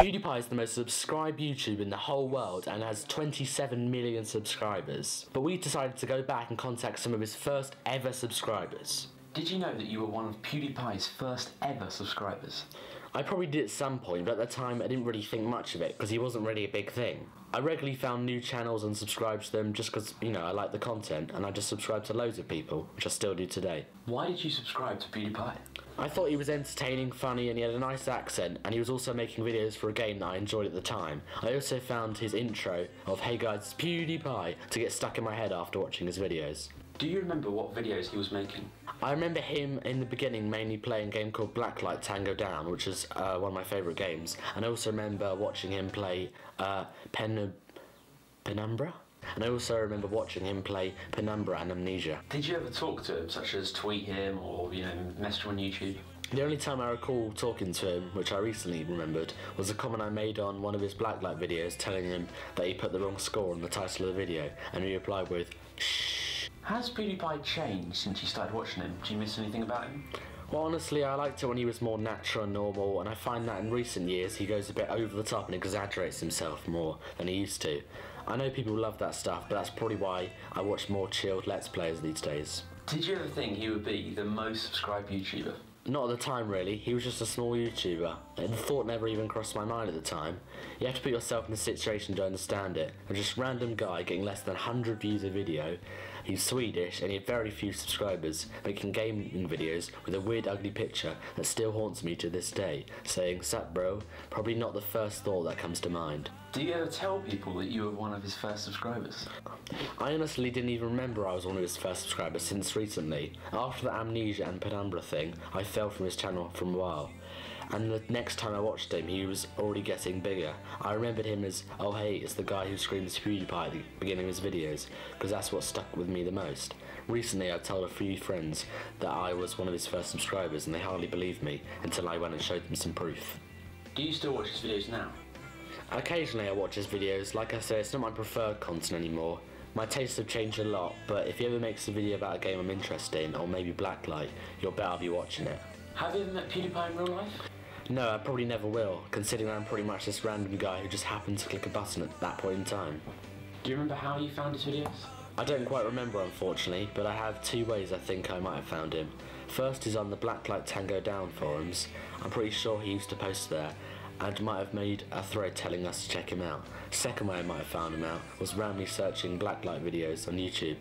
PewDiePie is the most subscribed YouTuber in the whole world and has 27 million subscribers. But we decided to go back and contact some of his first ever subscribers. Did you know that you were one of PewDiePie's first ever subscribers? I probably did at some point, but at the time I didn't really think much of it because he wasn't really a big thing. I regularly found new channels and subscribed to them just because, I like the content, and I just subscribed to loads of people, which I still do today. Why did you subscribe to PewDiePie? I thought he was entertaining, funny, and he had a nice accent, and he was also making videos for a game that I enjoyed at the time. I also found his intro of "Hey guys, it's PewDiePie" to get stuck in my head after watching his videos. Do you remember what videos he was making? I remember him in the beginning mainly playing a game called Blacklight Tango Down, which is one of my favourite games, and I also remember watching him play Penumbra? And I also remember watching him play Penumbra and Amnesia. Did you ever talk to him, such as tweet him or, message him on YouTube? The only time I recall talking to him, which I recently remembered, was a comment I made on one of his Blacklight videos telling him that he put the wrong score on the title of the video, and he replied with, "Shh." Has PewDiePie changed since you started watching him? Do you miss anything about him? Well, honestly, I liked it when he was more natural and normal, and I find that in recent years he goes a bit over the top and exaggerates himself more than he used to. I know people love that stuff, but that's probably why I watch more chilled Let's Players these days. Did you ever think he would be the most subscribed YouTuber? Not at the time, really. He was just a small YouTuber, and the thought never even crossed my mind at the time. You have to put yourself in the situation to understand it. A just random guy getting less than 100 views a video. He's Swedish and he had very few subscribers, making gaming videos with a weird ugly picture that still haunts me to this day, saying, "Sup bro?" Probably not the first thought that comes to mind. Do you ever tell people that you were one of his first subscribers? I honestly didn't even remember I was one of his first subscribers since recently. After the Amnesia and Penumbra thing, I fell from his channel for a while. And the next time I watched him, he was already getting bigger. I remembered him as, "Oh hey, it's the guy who screams PewDiePie at the beginning of his videos," because that's what stuck with me the most. Recently I told a few friends that I was one of his first subscribers and they hardly believed me until I went and showed them some proof. Do you still watch his videos now? Occasionally I watch his videos. Like I say, it's not my preferred content anymore. My tastes have changed a lot, but if he ever makes a video about a game I'm interested in, or maybe Blacklight, you'll bet I'll be watching it. Have you ever met PewDiePie in real life? No, I probably never will, considering I'm pretty much this random guy who just happened to click a button at that point in time. Do you remember how you found his videos? I don't quite remember, unfortunately, but I have two ways I think I might have found him. First is on the Blacklight Tango Down forums. I'm pretty sure he used to post there, and might have made a thread telling us to check him out. Second way I might have found him out was randomly searching Blacklight videos on YouTube.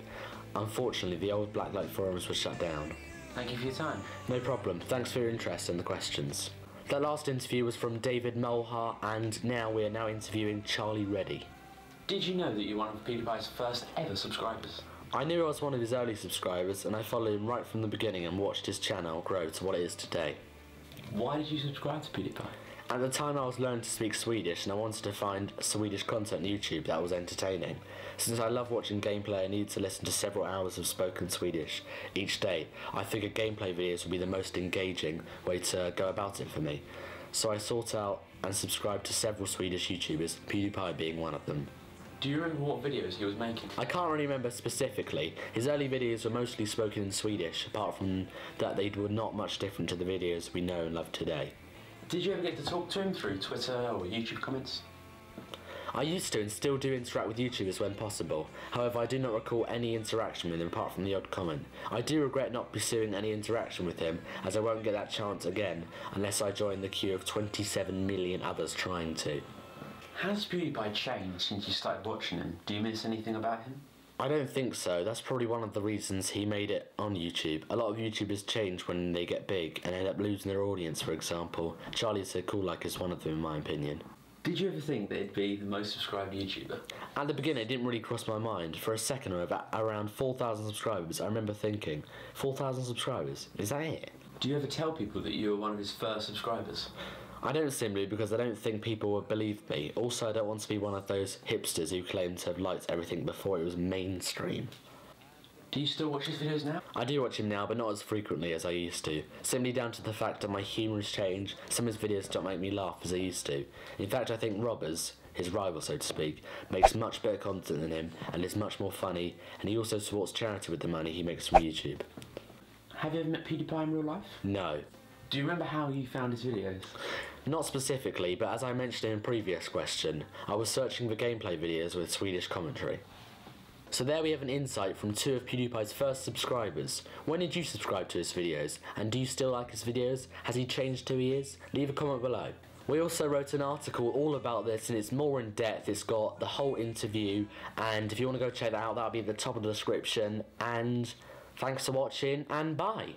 Unfortunately, the old Blacklight forums were shut down. Thank you for your time. No problem, thanks for your interest and the questions. That last interview was from David Mulhart, and now we are now interviewing Charlie Reddy. Did you know that you're one of PewDiePie's first ever subscribers? I knew I was one of his early subscribers, and I followed him right from the beginning and watched his channel grow to what it is today. Why did you subscribe to PewDiePie? At the time I was learning to speak Swedish and I wanted to find Swedish content on YouTube that was entertaining. Since I love watching gameplay, I needed to listen to several hours of spoken Swedish each day. I figured gameplay videos would be the most engaging way to go about it for me. So I sought out and subscribed to several Swedish YouTubers, PewDiePie being one of them. Do you remember what videos he was making? I can't really remember specifically. His early videos were mostly spoken in Swedish, apart from that they were not much different to the videos we know and love today. Did you ever get to talk to him through Twitter or YouTube comments? I used to and still do interact with YouTubers when possible. However, I do not recall any interaction with him apart from the odd comment. I do regret not pursuing any interaction with him, as I won't get that chance again unless I join the queue of 27 million others trying to. Has PewDiePie changed since you started watching him? Do you miss anything about him? I don't think so. That's probably one of the reasons he made it on YouTube. A lot of YouTubers change when they get big and end up losing their audience, for example. Charlie So Cool Like is one of them in my opinion. Did you ever think that he'd be the most subscribed YouTuber? At the beginning it didn't really cross my mind. For a second, with around 4,000 subscribers, I remember thinking, 4,000 subscribers? Is that it? Do you ever tell people that you were one of his first subscribers? I don't simply because I don't think people would believe me. Also, I don't want to be one of those hipsters who claim to have liked everything before it was mainstream. Do you still watch his videos now? I do watch him now, but not as frequently as I used to. Simply down to the fact that my humour has changed. Some of his videos don't make me laugh as they used to. In fact, I think Robbers, his rival so to speak, makes much better content than him and is much more funny, and he also supports charity with the money he makes from YouTube. Have you ever met PewDiePie in real life? No. Do you remember how you found his videos? Not specifically, but as I mentioned in a previous question, I was searching for gameplay videos with Swedish commentary. So there we have an insight from 2 of PewDiePie's first subscribers. When did you subscribe to his videos? And do you still like his videos? Has he changed who he is? Leave a comment below. We also wrote an article all about this, and it's more in depth. It's got the whole interview, and if you want to go check that out, that'll be at the top of the description. And thanks for watching, and bye!